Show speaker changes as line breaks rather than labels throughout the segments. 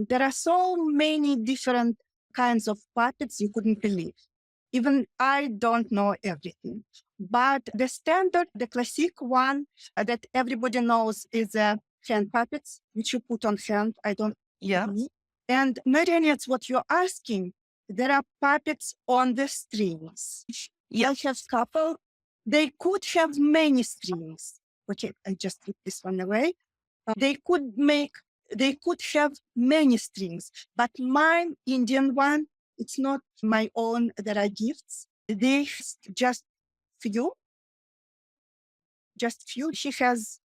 There are so many different kinds of puppets you couldn't believe. Even I don't know everything. But the standard, the classic one that everybody knows is hand puppets, which you put on hand. I don't
Yeah.
know. And marionettes, what you're asking, there are puppets on the strings. I have couple. They could have many strings. Okay, I just put this one away. They could have many strings, but mine Indian one, it's not my own. There are gifts. They just few. She has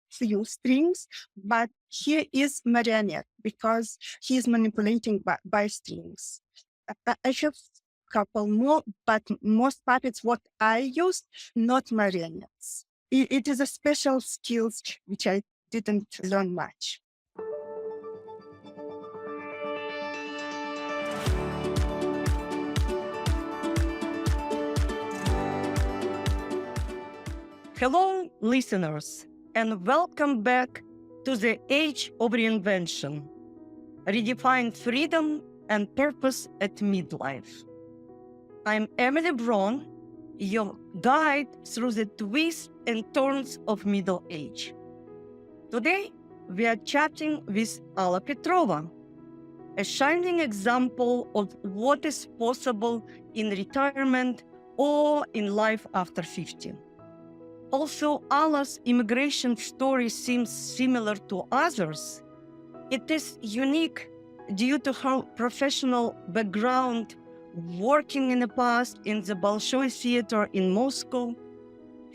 few strings, but he is marionette because he is manipulating by strings. I have couple more, but most puppets what I use, not marionettes. It is a special skills which I didn't learn much.
Hello, listeners, and welcome back to the Age of Reinvention. Redefine freedom and purpose at midlife. I'm Emily Bron, your guide through the twists and turns of middle age. Today, we are chatting with Alla Petrova, a shining example of what is possible in retirement or in life after 50. Also, Alla's immigration story seems similar to others. It is unique due to her professional background, working in the past in the Bolshoi Theater in Moscow,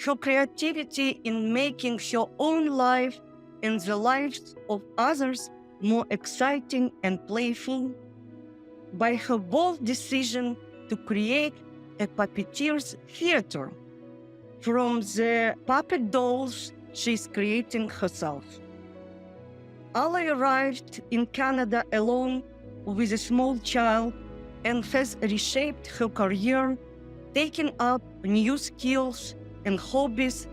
her creativity in making her own life and the lives of others more exciting and playful, by her bold decision to create a puppeteer's theater from the puppet dolls she's creating herself. Alla arrived in Canada alone with a small child and has reshaped her career, taking up new skills and hobbies,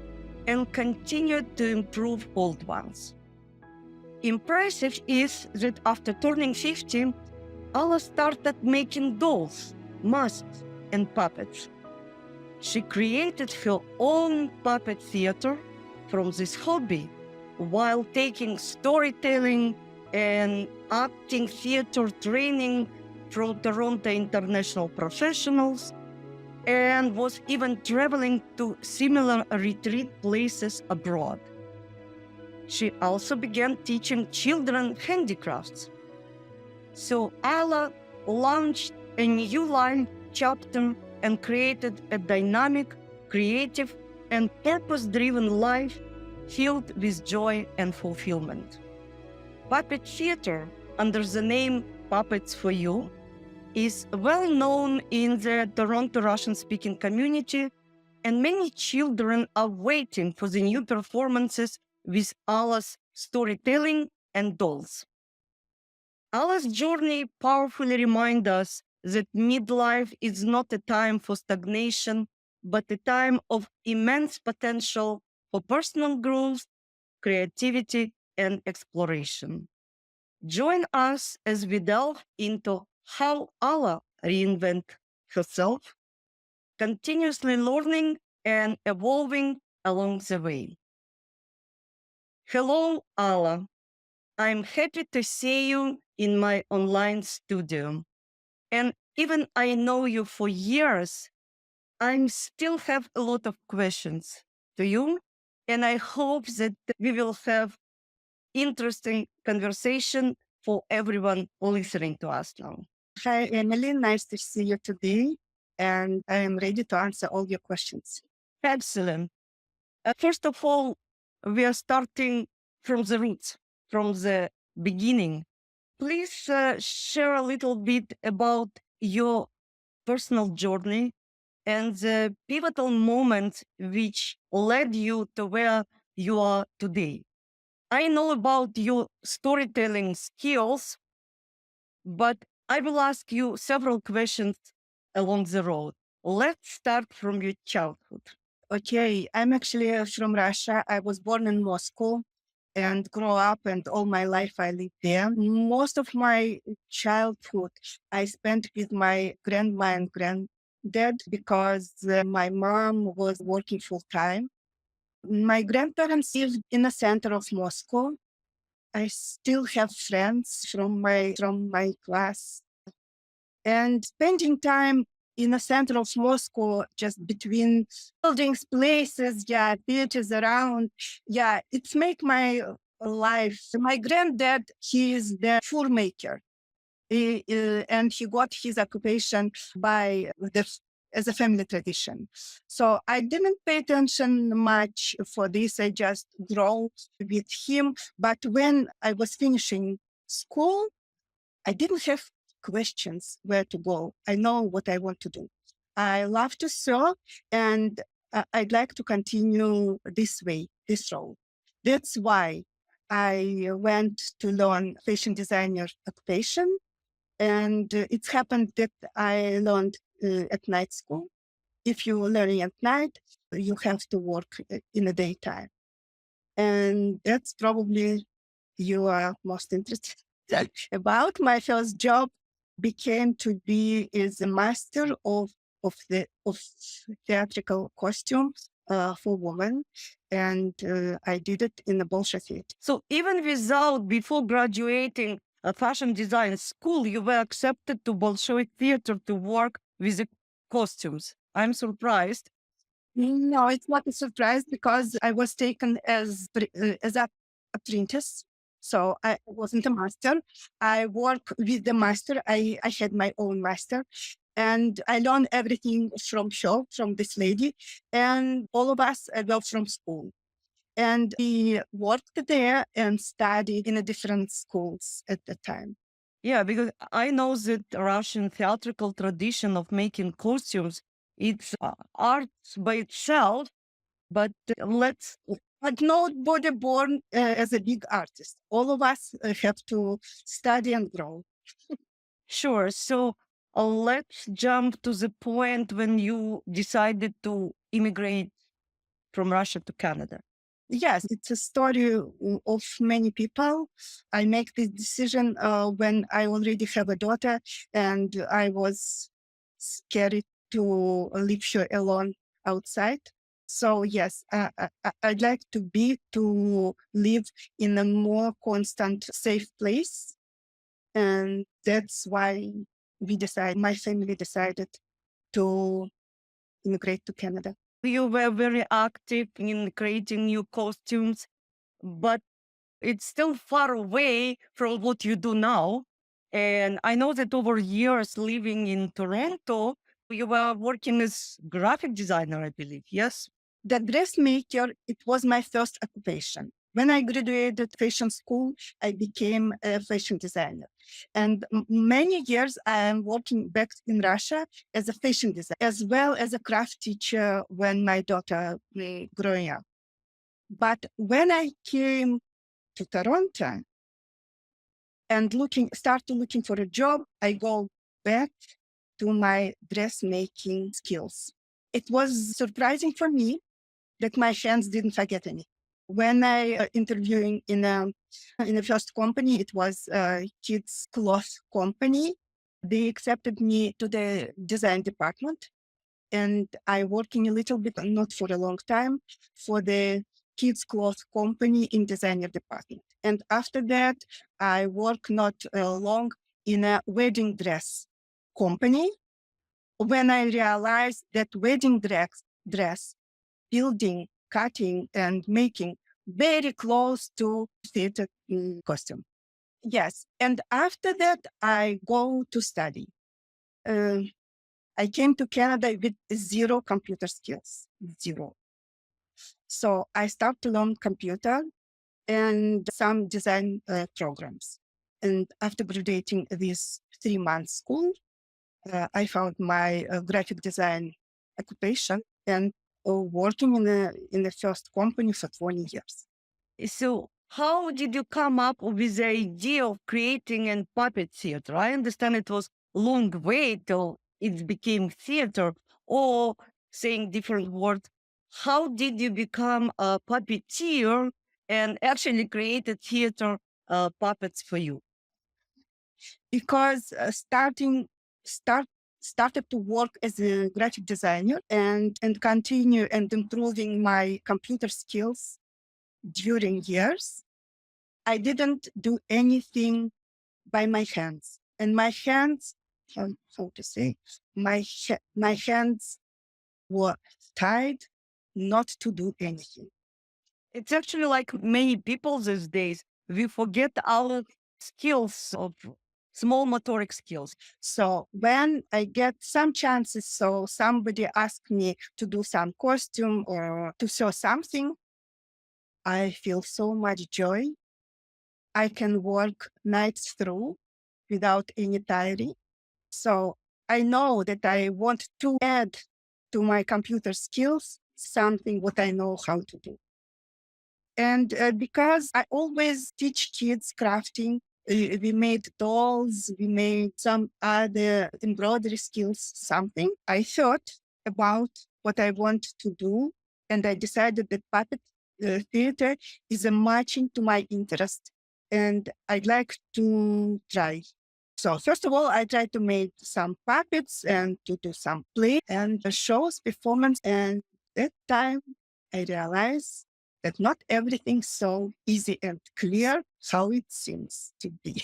and continued to improve old ones. Impressive is that after turning 50, Alla started making dolls, masks, and puppets. She created her own puppet theater from this hobby while taking storytelling and acting theater training from Toronto international professionals, and was even traveling to similar retreat places abroad. She also began teaching children handicrafts. So Alla launched a new life chapter and created a dynamic, creative, and purpose-driven life filled with joy and fulfillment. Puppet theater, under the name Puppets for You, is well known in the Toronto Russian-speaking community, and many children are waiting for the new performances with Alla's storytelling and dolls. Alla's journey powerfully reminds us that midlife is not a time for stagnation, but a time of immense potential for personal growth, creativity, and exploration. Join us as we delve into how Alla reinvents herself, continuously learning and evolving along the way. Hello, Alla. I'm happy to see you in my online studio. And even I know you for years, I still have a lot of questions to you. And I hope that we will have interesting conversation for everyone listening to us now.
Hi, Emily. Nice to see you today. And I am ready to answer all your questions.
Excellent. First of all, we are starting from the roots, from the beginning. Please share a little bit about your personal journey and the pivotal moment which led you to where you are today. I know about your storytelling skills, but I will ask you several questions along the road. Let's start from your childhood.
Okay, I'm actually from Russia. I was born in Moscow. and grow up, and all my life I lived there. Most of my childhood I spent with my grandma and granddad because my mom was working full time. My grandparents lived in the center of Moscow. I still have friends from my class, and spending time in the center of Moscow, just between buildings, places, yeah, theaters around, yeah, it's make my life. My granddad, he is the fur maker. And he got his occupation by as a family tradition. So I didn't pay attention much for this. I just grew with him. But when I was finishing school, I didn't have questions where to go. I know what I want to do. I love to sew, and I'd like to continue this way, this role. That's why I went to learn fashion designer occupation. And it's happened that I learned at night school. If you're learning at night, you have to work in the daytime. And that's probably you are most interested about. My first job became to be as a master of theatrical costumes for women, and I did it in the Bolshoi Theater.
So even without, before graduating a fashion design school, you were accepted to Bolshoi Theater to work with the costumes. I'm surprised.
No, it's not a surprise because I was taken as a apprentice. So I wasn't a master. I work with the master. I had my own master, and I learned everything from her, from this lady, and all of us go from school. And we worked there and studied in a different schools at the time.
Yeah, because I know that Russian theatrical tradition of making costumes, it's art by itself, but let's
But nobody born as a big artist. All of us have to study and grow.
sure. So let's jump to the point when you decided to immigrate from Russia to Canada.
Yes, it's a story of many people. I make this decision when I already have a daughter, and I was scared to leave her alone outside. So yes, I'd like to live in a more constant, safe place, and that's why my family decided to immigrate to Canada.
You were very active in creating new costumes, but it's still far away from what you do now. And I know that over years living in Toronto, you were working as graphic designer, I believe. Yes.
The dressmaker, it was my first occupation. When I graduated fashion school, I became a fashion designer. And many years I am working back in Russia as a fashion designer, as well as a craft teacher when my daughter was growing up. But when I came to Toronto and started looking for a job, I go back to my dressmaking skills. It was surprising for me that my hands didn't forget any. When I interviewing in the first company, it was a kids cloth company. They accepted me to the design department, and I working a little bit, not for a long time, for the kids cloth company in designer department. And after that, I work not long in a wedding dress company. When I realized that wedding dress building, cutting, and making very close to theater costume. Yes. And after that, I go to study. Uh, I came to Canada with zero computer skills, zero. So I start to learn computer and some design programs. And after graduating this 3 month school, I found my graphic design occupation and working in the first company for 20 years.
So, how did you come up with the idea of creating a puppet theater? I understand it was long way till it became theater, or saying different words, how did you become a puppeteer and actually created theater puppets for you?
Because started to work as a graphic designer and continue and improving my computer skills during years. I didn't do anything by my hands, and my hands, how to say, my hands were tied not to do anything.
It's actually like many people these days, we forget our skills of small motoric skills.
So when I get some chances, so somebody asks me to do some costume or to show something, I feel so much joy. I can work nights through without any tiring. So I know that I want to add to my computer skills something what I know how to do. And because I always teach kids crafting, we made dolls, we made some other embroidery skills, something. I thought about what I want to do, and I decided that puppet theater is a matching to my interest, and I'd like to try. So first of all, I tried to make some puppets and to do some play and shows, performance. And that time I realized that not everything's so easy and clear how it seems to be.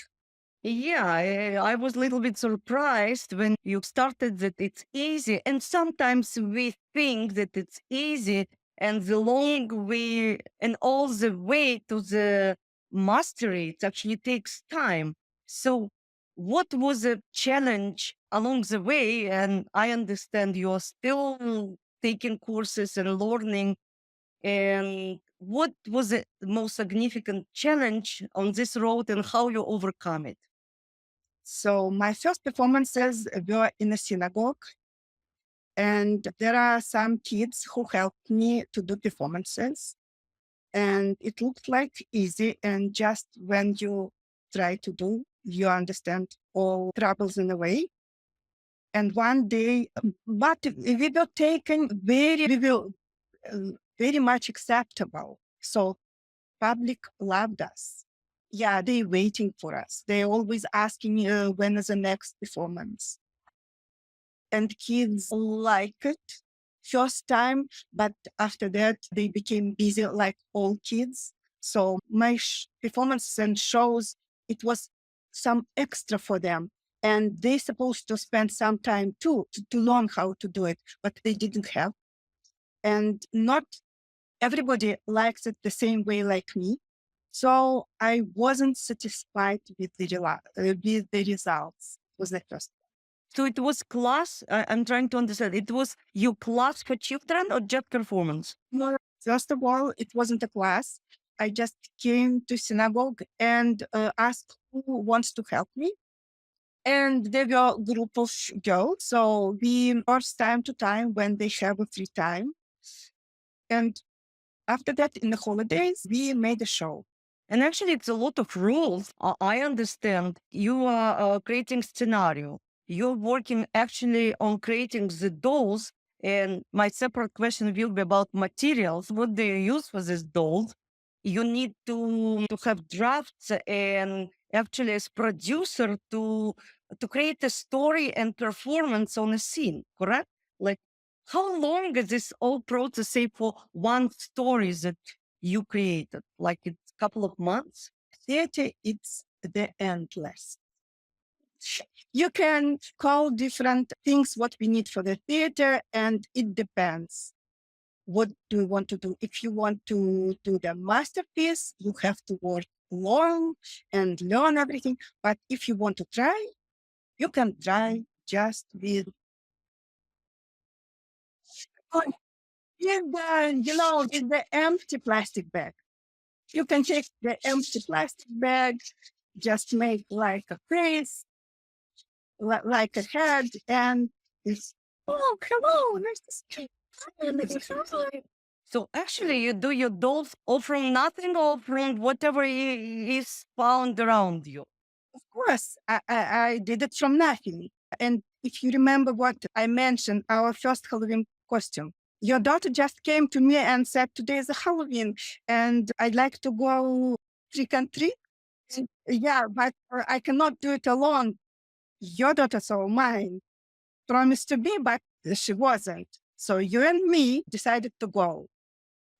Yeah, I was a little bit surprised when you started that it's easy. And sometimes we think that it's easy, and the long way and all the way to the mastery, it actually takes time. So, what was a challenge along the way? And I understand you're still taking courses and learning. And what was the most significant challenge on this road and how you overcome it?
So my first performances were in a synagogue, and there are some kids who helped me to do performances. And it looked like easy, and just when you try to do, you understand all troubles in a way. And one day, but we were taken we were very much acceptable. So public loved us. Yeah, they waiting for us. They always asking when is the next performance. And kids like it first time, but after that they became busy like all kids. So my performance and shows, it was some extra for them. And they supposed to spend some time too to learn how to do it, but they didn't have. And not everybody likes it the same way like me. So I wasn't satisfied with the results. Was the first.
So it was class. I'm trying to understand. It was your class for children or just performance?
No, first of all, it wasn't a class. I just came to synagogue and asked who wants to help me. And there were a group of girls. So we first time to time when they have a free time. And after that, in the holidays, we made a show.
And actually, it's a lot of rules. I understand you are creating scenario. You're working actually on creating the dolls. And my separate question will be about materials. What do you use for these dolls? You need to have drafts and actually as producer to create a story and performance on a scene, correct? Like how long is this whole process say for one story that you created? Like it's a couple of months?
Theater, it's the endless. You can call different things what we need for the theater, and it depends. What do you want to do? If you want to do the masterpiece, you have to work long and learn everything. But if you want to try, you can try just with with the empty plastic bag. You can take the empty plastic bag, just make like a face, like a head, and it's, oh, hello, nice to see you.
So actually, you do your dolls all from nothing or from whatever is found around you.
Of course, I did it from nothing. And if you remember what I mentioned, our first Halloween costume, Your daughter just came to me and said, today is Halloween and I'd like to go trick and treat. Yeah, but I cannot do it alone. Your daughter, so mine, promised to be, but she wasn't. So you and me decided to go.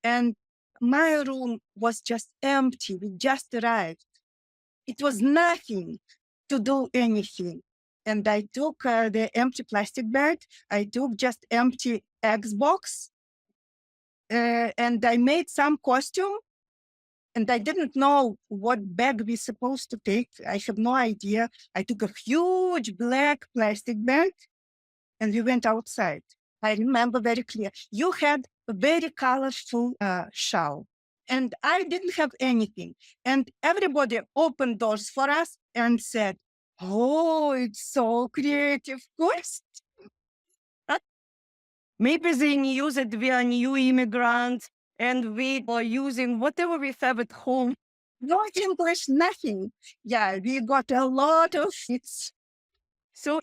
And my room was just empty. We just arrived. It was nothing to do anything. And I took the empty plastic bag. I took just empty Xbox and I made some costume. And I didn't know what bag we're supposed to take. I have no idea. I took a huge black plastic bag and we went outside. I remember very clear. You had a very colorful shawl and I didn't have anything. And everybody opened doors for us and said, oh, it's so creative. Of course.
Maybe they knew that we are new immigrants and we are using whatever we have at home.
No English, nothing. Yeah, we got a lot of it's.
So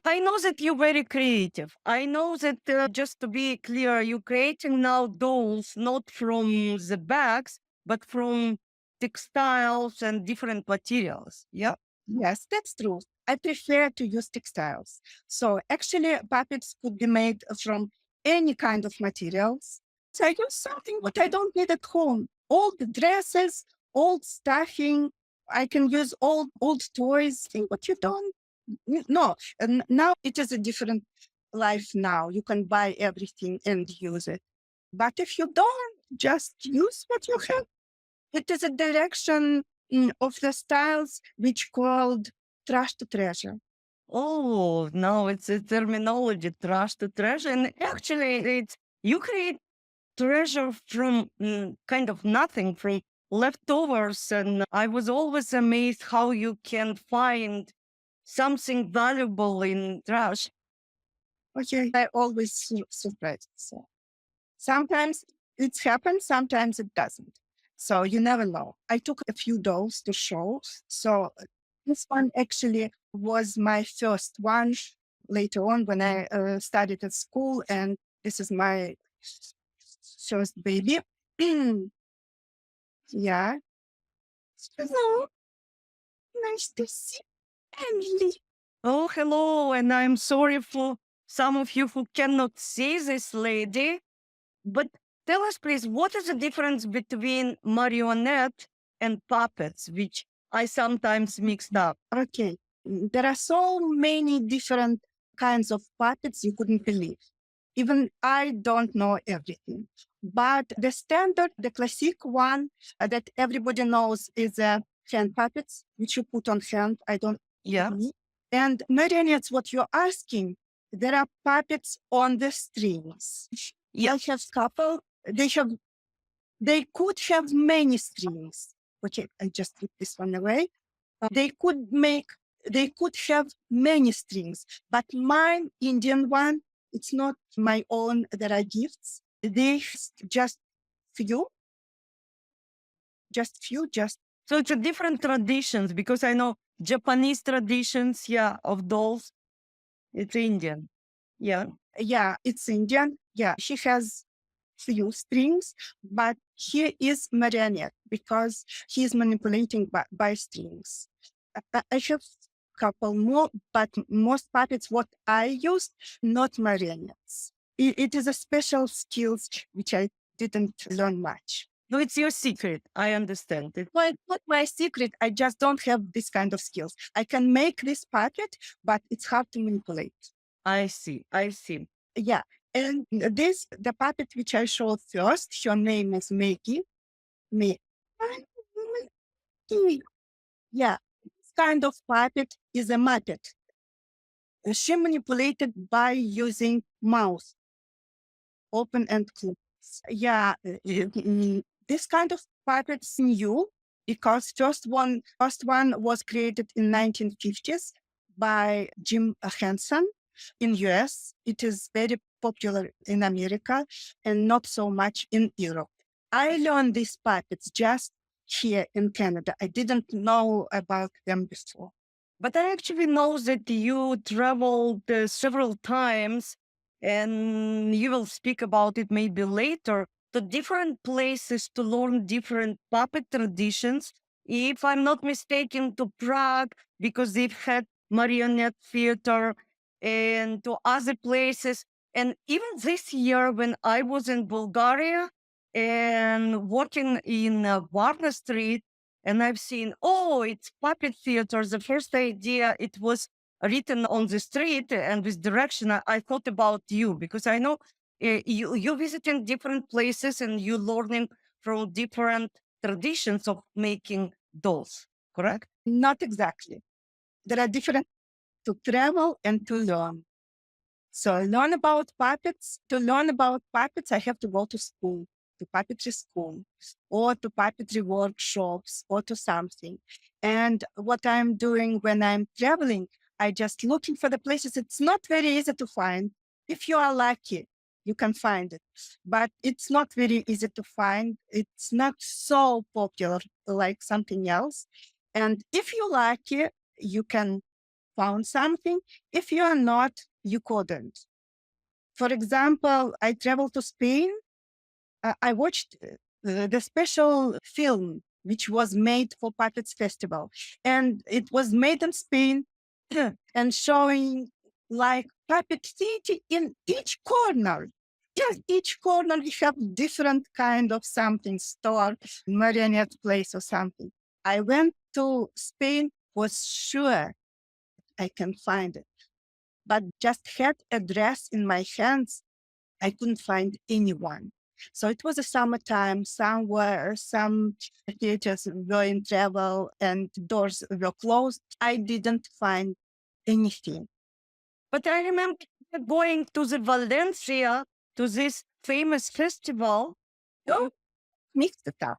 I know that you're very creative. I know that just to be clear, you're creating now dolls not from the bags, but from textiles and different materials. Yeah.
Yes, that's true. I prefer to use textiles. So actually, puppets could be made from any kind of materials. So I use something what I don't need at home. Old dresses, old stuffing. I can use old toys. Think what you don't. No, and now it is a different life now. You can buy everything and use it. But if you don't, just use what you have. It is a direction of the styles which called trash to treasure.
Oh, no, it's a terminology, trash to treasure. And actually, it's you create treasure from kind of nothing, from leftovers. And I was always amazed how you can find something valuable in trash.
Okay, I always surprised. So sometimes it happens, sometimes it doesn't. So you never know. I took a few dolls to show. So this one actually was my first one later on when I studied at school. And this is my first baby. Yeah. Hello. Nice to see Emily.
Oh, hello. And I'm sorry for some of you who cannot see this lady. But tell us, please, what is the difference between marionette and puppets, which I sometimes mixed up?
Okay. There are so many different kinds of puppets you couldn't believe. Even I don't know everything. But the standard, the classic one that everybody knows is hand puppets, which you put on hand. I don't.
Yeah.
And marionettes, what you're asking, there are puppets on the strings.
Yeah.
I have couple. They could have many strings. Okay, I just put this one away. They could have many strings, but mine Indian one, it's not my own. There are gifts. They just few,
So it's a different traditions because I know Japanese traditions, yeah, of dolls. It's Indian. Yeah.
yeah, it's Indian. Yeah, she has few strings, but he is marionette because he is manipulating by strings. I have couple more, but most puppets what I used, not marionettes. It is a special skills which I didn't learn much.
No, it's your secret. I understand it.
Well, it's not my secret. I just don't have this kind of skills. I can make this puppet, but it's hard to manipulate.
I see. I see.
Yeah. And the puppet which I showed first, her name is Maggie. Maggie. Yeah. This kind of puppet is a Muppet. She manipulated by using mouse, open and close. Yeah. This kind of puppets new because first one was created in 1950s by Jim Henson in US. It is very popular in America and not so much in Europe. I learned these puppets just here in Canada. I didn't know about them before.
But I actually know that you traveled several times and you will speak about it maybe later, to different places to learn different puppet traditions. If I'm not mistaken, to Prague, because they've had marionette theater, and to other places. And even this year, when I was in Bulgaria and working in Varna Street, and I've seen, oh, it's puppet theater. The first idea, it was written on the street and with direction. I thought about you because I know you visiting different places and you learning from different traditions of making dolls, correct?
Not exactly. There are different to travel and to learn. So learn about puppets. To learn about puppets, I have to go to school, to puppetry school, or to puppetry workshops, or to something. And what I'm doing when I'm traveling, I just looking for the places. It's not very easy to find. If you are lucky, you can find it, but it's not very easy to find. It's not so popular like something else. And if you're lucky, you can found something. If you are not, you couldn't. For example, I traveled to Spain. I watched the special film which was made for Puppets Festival, and it was made in Spain and showing like puppet city in each corner. Yes, each corner we have different kind of something store, marionette place or something. I went to Spain, was sure I can find it, but just had a dress in my hands. I couldn't find anyone. So it was a summertime somewhere, some theaters were in travel and doors were closed. I didn't find anything.
But I remember going to the Valencia, to this famous festival.
Oh, mixed it up.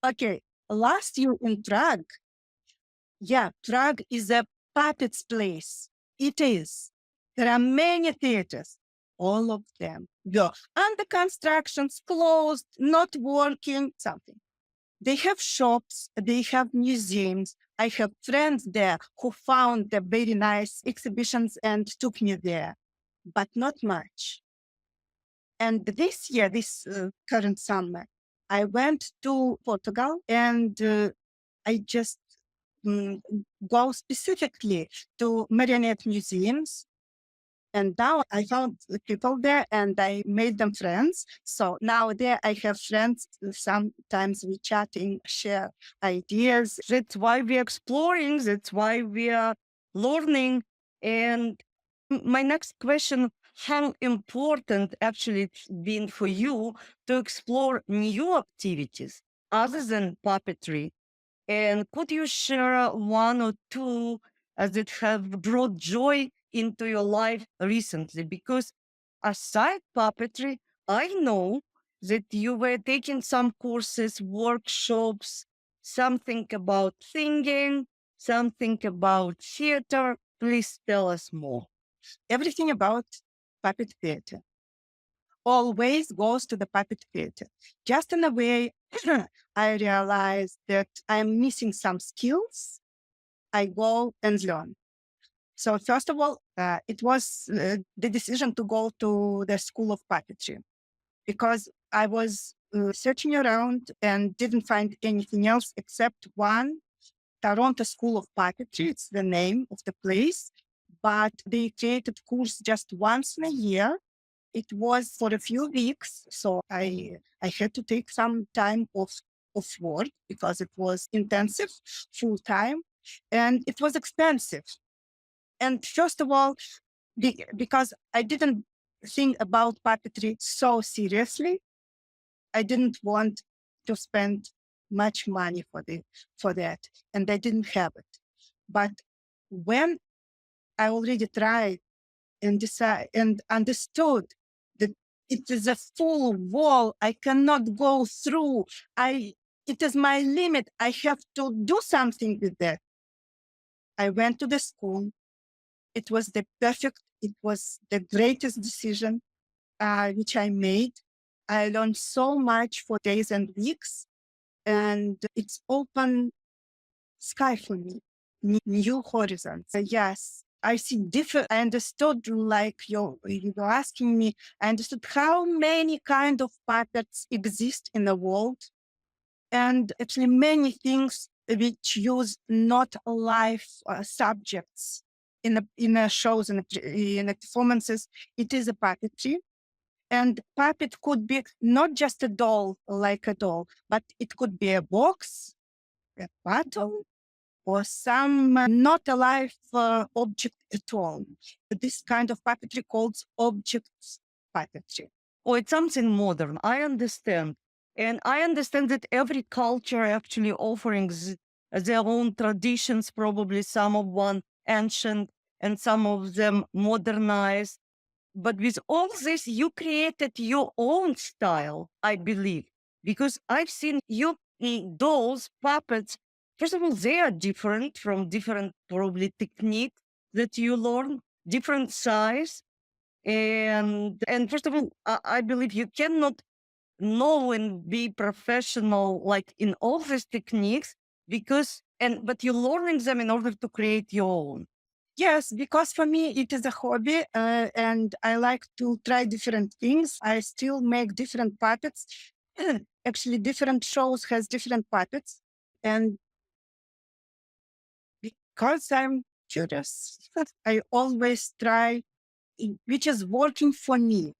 Okay, last year in Prague, yeah, Prague is a puppet's place. It is. There are many theaters. All of them were under constructions, closed, not working, something. They have shops, they have museums. I have friends there who found the very nice exhibitions and took me there, but not much. And this year, this current summer, I went to Portugal and I just mm, go specifically to marionette museums. And now I found the people there and I made them friends. So now there I have friends. Sometimes we chatting, share ideas.
That's why we're exploring, that's why we are learning. And my next question, how important actually it's been for you to explore new activities other than puppetry? And could you share one or two that have brought joy into your life recently? Because aside puppetry, I know that you were taking some courses, workshops, something about singing, something about theater. Please tell us more.
Everything about puppet theater always goes to the puppet theater. Just in a way, I realized that I'm missing some skills. I go and learn. So first of all, it was the decision to go to the School of Puppetry because I was searching around and didn't find anything else except one Toronto School of Puppetry. It's the name of the place, but they created course just once in a year. It was for a few weeks, so I had to take some time of work because it was intensive, full time, and it was expensive. And first of all, because I didn't think about puppetry so seriously, I didn't want to spend much money for that, and I didn't have it. But when I already tried and decided and understood that it is a full wall, I cannot go through. It is my limit. I have to do something with that. I went to the school. It was it was the greatest decision which I made. I learned so much for days and weeks, and it's open sky for me, new horizons. Yes, I see different. I understood, like you were asking me, I understood how many kind of puppets exist in the world, and actually many things which use not live subjects in the shows and in the performances. It is a puppetry, and puppet could be not just a doll, like a doll, but it could be a box, a bottle, or some not alive object at all. This kind of puppetry called object puppetry.
Oh, it's something modern. I understand. And I understand that every culture actually offering their own traditions, probably some of one ancient and some of them modernized. But with all this, you created your own style, I believe, because I've seen your dolls, puppets. First of all, they are different from different probably technique that you learn, different size. And first of all, I believe you cannot know and be professional like in all these techniques because but you're learning them in order to create your own.
Yes, because for me it is a hobby, and I like to try different things. I still make different puppets. Actually, different shows has different puppets, and because I'm curious, I always try which is working for me.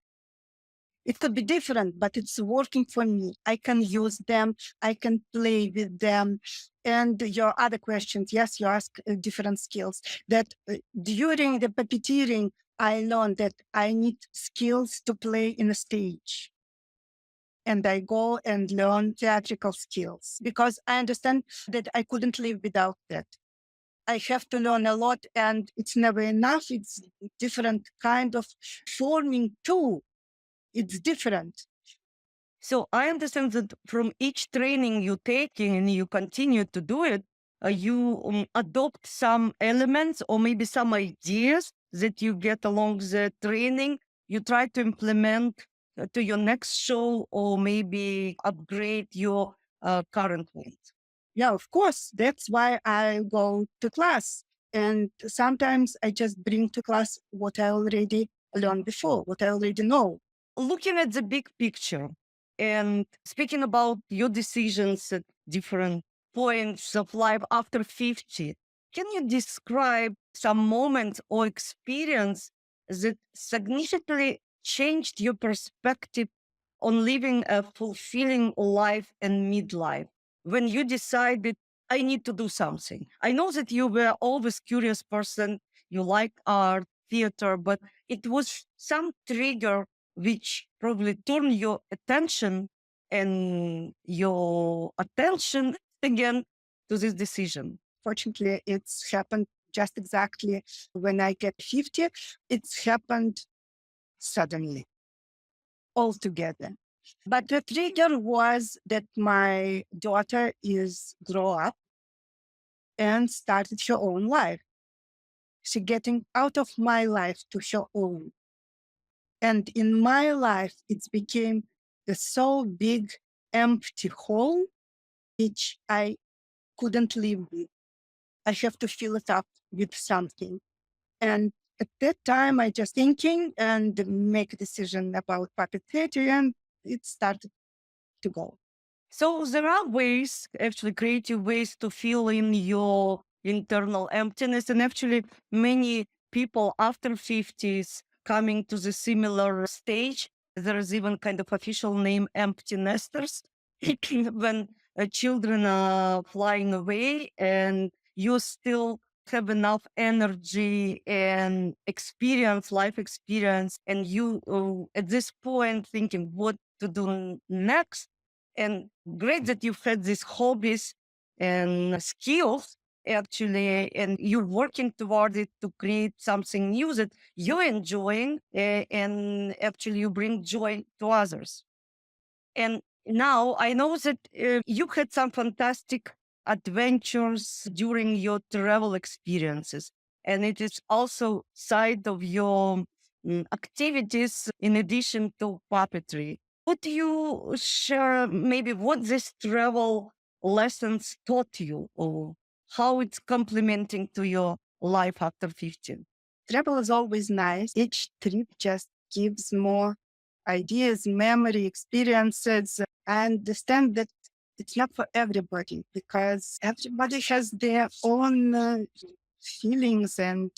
It could be different, but it's working for me. I can use them. I can play with them. And your other questions, yes, you ask different skills. That during the puppeteering, I learned that I need skills to play in a stage. And I go and learn theatrical skills because I understand that I couldn't live without that. I have to learn a lot, and it's never enough. It's different kind of forming too. It's different.
So I understand that from each training you taking and you continue to do it, you adopt some elements or maybe some ideas that you get along the training. You try to implement to your next show or maybe upgrade your current ones.
Yeah, of course. That's why I go to class. And sometimes I just bring to class what I already learned before, what I already know.
Looking at the big picture and speaking about your decisions at different points of life after 50, can you describe some moments or experience that significantly changed your perspective on living a fulfilling life in midlife when you decided I need to do something? I know that you were always curious person, you like art, theater, but it was some trigger which probably turn your attention again to this decision.
Fortunately, it's happened just exactly when I get 50. It's happened suddenly, altogether. But the trigger was that my daughter is grow up and started her own life. She getting out of my life to her own. And in my life, it became a so big, empty hole, which I couldn't live with. I have to fill it up with something. And at that time, I just thinking and make a decision about puppet theater, and it started to go.
So there are ways, actually creative ways to fill in your internal emptiness. And actually many people after 50s coming to the similar stage. There is even kind of official name empty nesters when children are flying away and you still have enough energy and experience, life experience, and you at this point thinking what to do next. And great that you've had these hobbies and skills actually, and you're working toward it to create something new that you're enjoying, and actually you bring joy to others. And now I know that you had some fantastic adventures during your travel experiences, and it is also side of your activities in addition to puppetry. Would you share maybe what this travel lessons taught you or how it's complementing to your life after 50?
Travel is always nice. Each trip just gives more ideas, memory, experiences. I understand that it's not for everybody because everybody has their own feelings and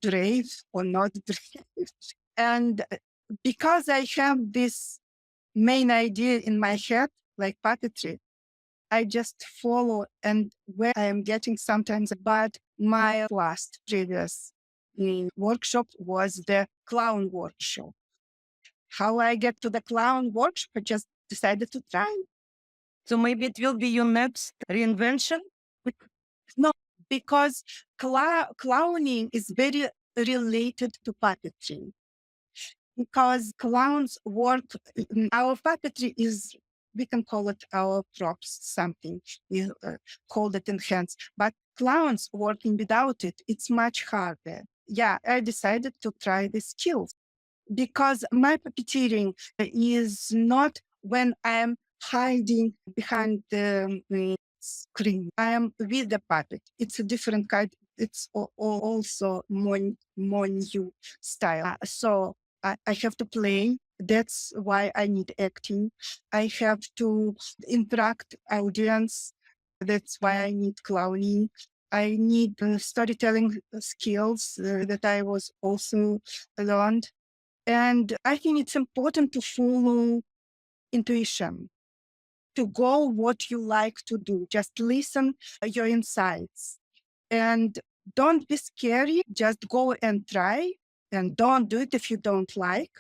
brave or not brave. And because I have this main idea in my head, like puppetry, I just follow and where I am getting sometimes. But my last previous workshop was the clown workshop. How I get to the clown workshop, I just decided to try.
So maybe it will be your next reinvention?
No, because clowning is very related to puppetry. Because clowns work, our puppetry is, we can call it our props, something. We call it enhance. But clowns working without it, it's much harder. Yeah, I decided to try the skills because my puppeteering is not when I'm hiding behind the screen. I am with the puppet. It's a different kind. It's also more new style. So I have to play. That's why I need acting. I have to interact audience. That's why I need clowning. I need storytelling skills that I was also learned. And I think it's important to follow intuition, to go what you like to do. Just listen your insights and don't be scary. Just go and try and don't do it if you don't like.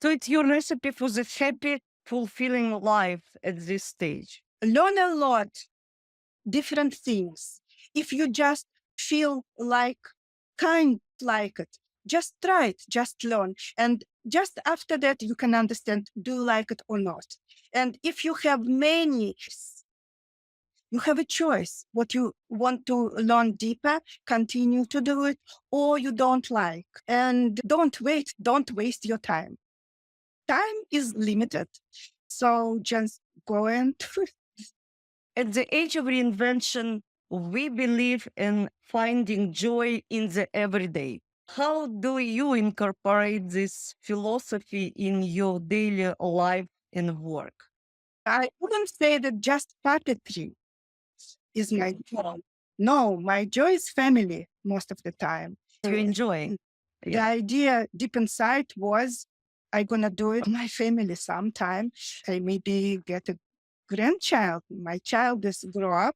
So it's your recipe for the happy, fulfilling life at this stage.
Learn a lot, different things. If you just feel kind like it, just try it, just learn. And just after that, you can understand, do you like it or not? And if you have many, you have a choice. What you want to learn deeper, continue to do it, or you don't like. And don't wait, don't waste your time. Time is limited. So just go and do it.
At the age of reinvention, we believe in finding joy in the everyday. How do you incorporate this philosophy in your daily life and work?
I wouldn't say that just puppetry is my joy. No, my joy is family most of the time.
You enjoy?
The idea deep inside was I'm gonna do it for my family sometime. I maybe get a grandchild. My child is grow up,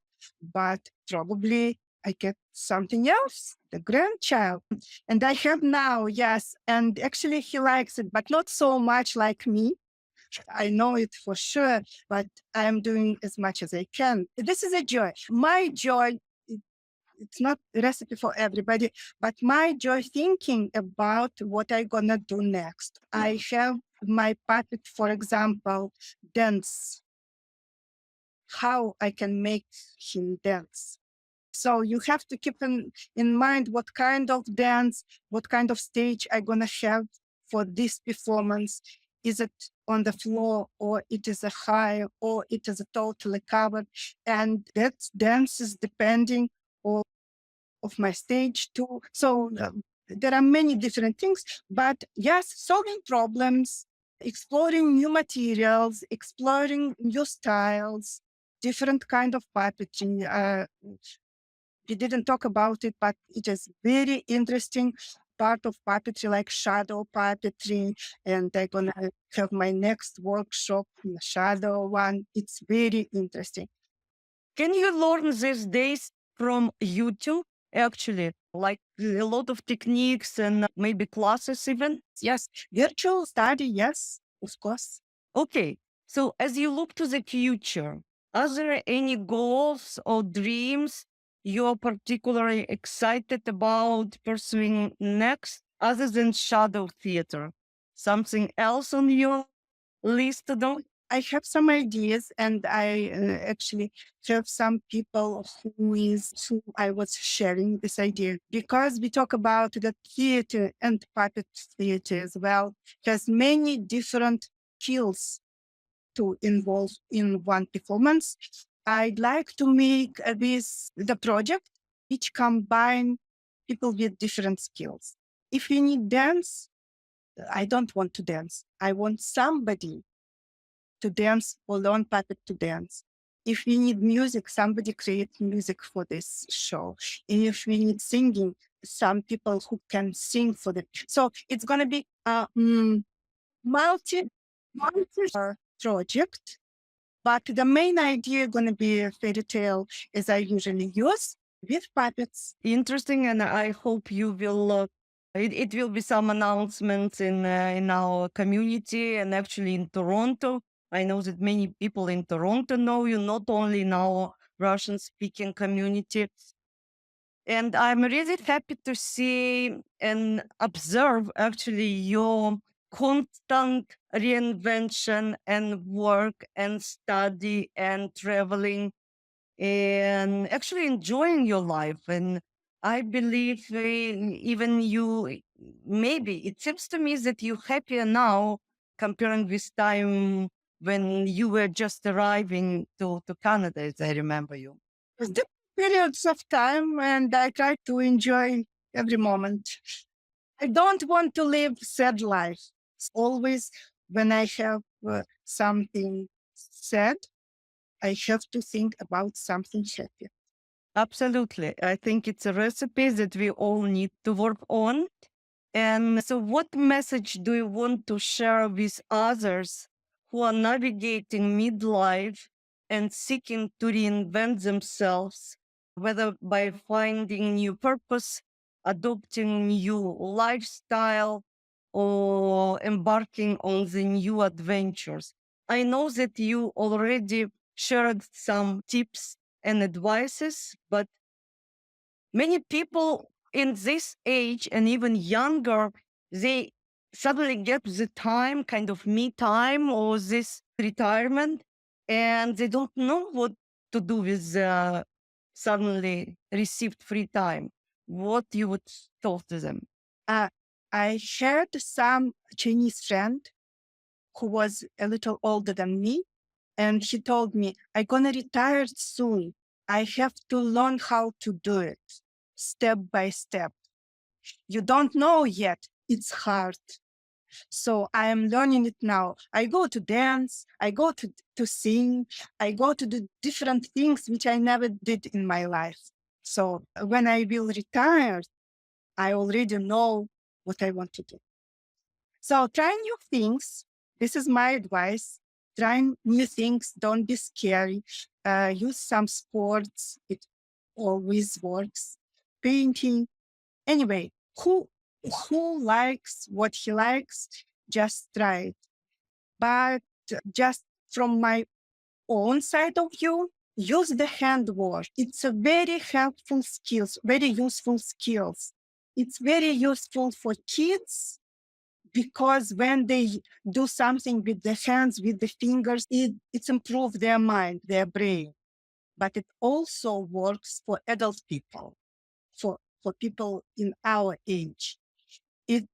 but probably I get something else, the grandchild. And I have now, yes. And actually he likes it, but not so much like me. I know it for sure, but I'm doing as much as I can. This is a joy. My joy, it's not a recipe for everybody, but my joy thinking about what I'm gonna do next. I have my puppet, for example, dance, how I can make him dance. So you have to keep in mind what kind of dance, what kind of stage I'm gonna have for this performance. Is it on the floor or it is a high or it is a totally covered? And that dance is depending on of my stage too. So there are many different things, but yes, solving problems, exploring new materials, exploring new styles, different kind of puppetry. We didn't talk about it, but it is very interesting part of puppetry, like shadow puppetry. And I'm gonna have my next workshop in the shadow one. It's very interesting.
Can you learn these days from YouTube? Actually, like a lot of techniques and maybe classes even?
Yes, virtual study, yes, of course.
Okay, so as you look to the future, are there any goals or dreams you're particularly excited about pursuing next, other than shadow theater? Something else on your list to do?
I have some ideas, and I actually have some people who I was sharing this idea because we talk about the theater and puppet theater as well. Has many different skills to involve in one performance. I'd like to make this the project which combine people with different skills. If you need dance, I don't want to dance. I want somebody to dance or learn puppet to dance. If we need music, somebody create music for this show. And if we need singing, some people who can sing for the. So it's going to be a multi project. But the main idea going to be a fairy tale, as I usually use, with puppets.
Interesting, and I hope you will. It will be some announcements in our community and actually in Toronto. I know that many people in Toronto know you, not only in our Russian-speaking community. And I'm really happy to see and observe actually your constant reinvention and work and study and traveling and actually enjoying your life. And I believe even you, maybe it seems to me that you're happier now comparing with time when you were just arriving to Canada, as I remember you.
It's different periods of time, and I try to enjoy every moment. I don't want to live sad life. It's always when I have something sad, I have to think about something happy.
Absolutely. I think it's a recipe that we all need to work on. And so, what message do you want to share with others who are navigating midlife and seeking to reinvent themselves, whether by finding new purpose, adopting new lifestyle, or embarking on the new adventures? I know that you already shared some tips and advices, but many people in this age and even younger, they suddenly get the time, kind of me time or this retirement, and they don't know what to do with suddenly received free time. What you would talk to them?
I shared some Chinese friend who was a little older than me, and he told me, I'm going to retire soon. I have to learn how to do it step by step. You don't know yet. It's hard. So I am learning it now. I go to dance, I go to sing, I go to do different things which I never did in my life. So when I will retire, I already know what I want to do. So try new things. This is my advice. Try new things. Don't be scary. Use some sports. It always works. Painting. Anyway, who likes what he likes, just try it. But just from my own side of view, use the handwork. It's a very helpful skills, very useful skills. It's very useful for kids because when they do something with the hands, with the fingers, it's improved their mind, their brain. But it also works for adult people, for people in our age. It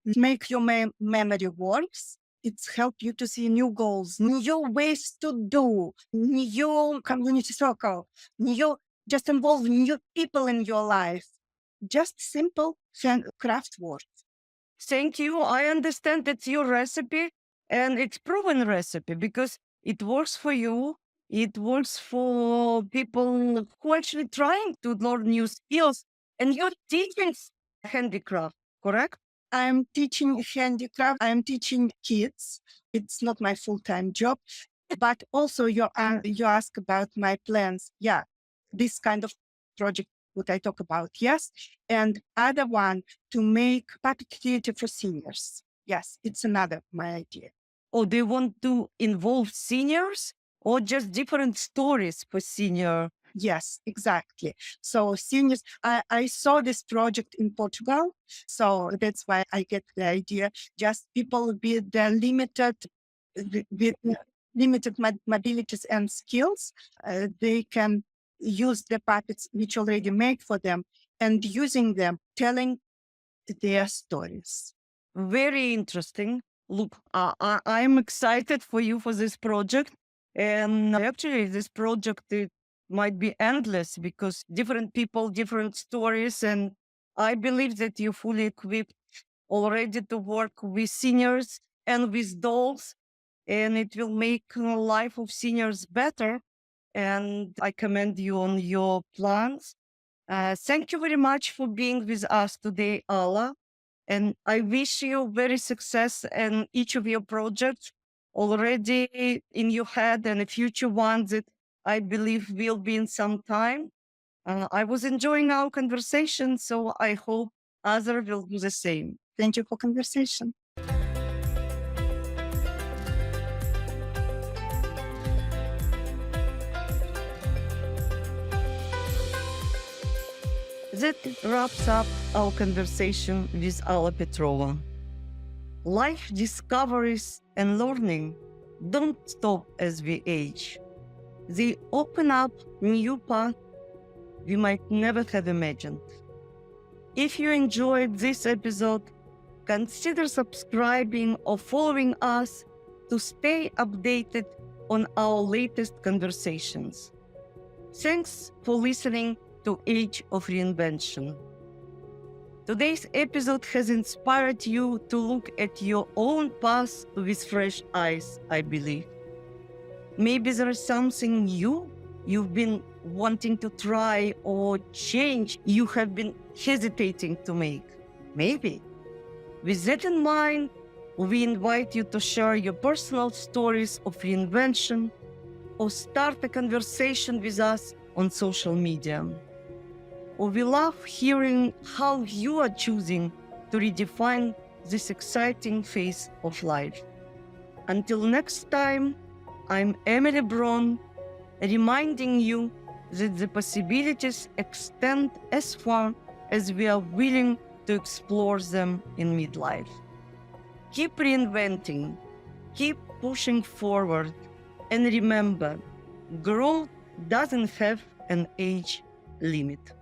makes your memory works. It's help you to see new goals, new ways to do, new community circle, new just involve new people in your life. Just simple craft work.
Thank you. I understand it's your recipe and it's proven recipe because it works for you. It works for people who are actually trying to learn new skills. And you're teaching handicraft, correct?
I'm teaching handicraft. I'm teaching kids. It's not my full-time job, but also you ask about my plans. Yeah, this kind of project what I talk about. Yes, and other one to make puppet theater for seniors. Yes, it's another my idea.
Or they want to involve seniors or just different stories for senior?
Yes, exactly. So seniors, I saw this project in Portugal. So that's why I get the idea. Just people with the limited mobilities and skills, they can use the puppets which already made for them and using them, telling their stories.
Very interesting. Look, I'm excited for you for this project. And actually, this project might be endless because different people, different stories. And I believe that you're fully equipped already to work with seniors and with dolls, and it will make life of seniors better. And I commend you on your plans. Thank you very much for being with us today, Alla. And I wish you very success in each of your projects already in your head and the future ones that I believe will be in some time. I was enjoying our conversation, so I hope others will do the same.
Thank you for conversation.
That wraps up our conversation with Alla Petrova. Life discoveries and learning don't stop as we age. They open up new paths we might never have imagined. If you enjoyed this episode, consider subscribing or following us to stay updated on our latest conversations. Thanks for listening to Age of Reinvention. Today's episode has inspired you to look at your own past with fresh eyes, I believe. Maybe there is something new you've been wanting to try or change you have been hesitating to make. Maybe. With that in mind, we invite you to share your personal stories of reinvention or start a conversation with us on social media. We love hearing how you are choosing to redefine this exciting phase of life. Until next time, I'm Emily Bron, reminding you that the possibilities extend as far as we are willing to explore them in midlife. Keep reinventing, keep pushing forward, and remember, growth doesn't have an age limit.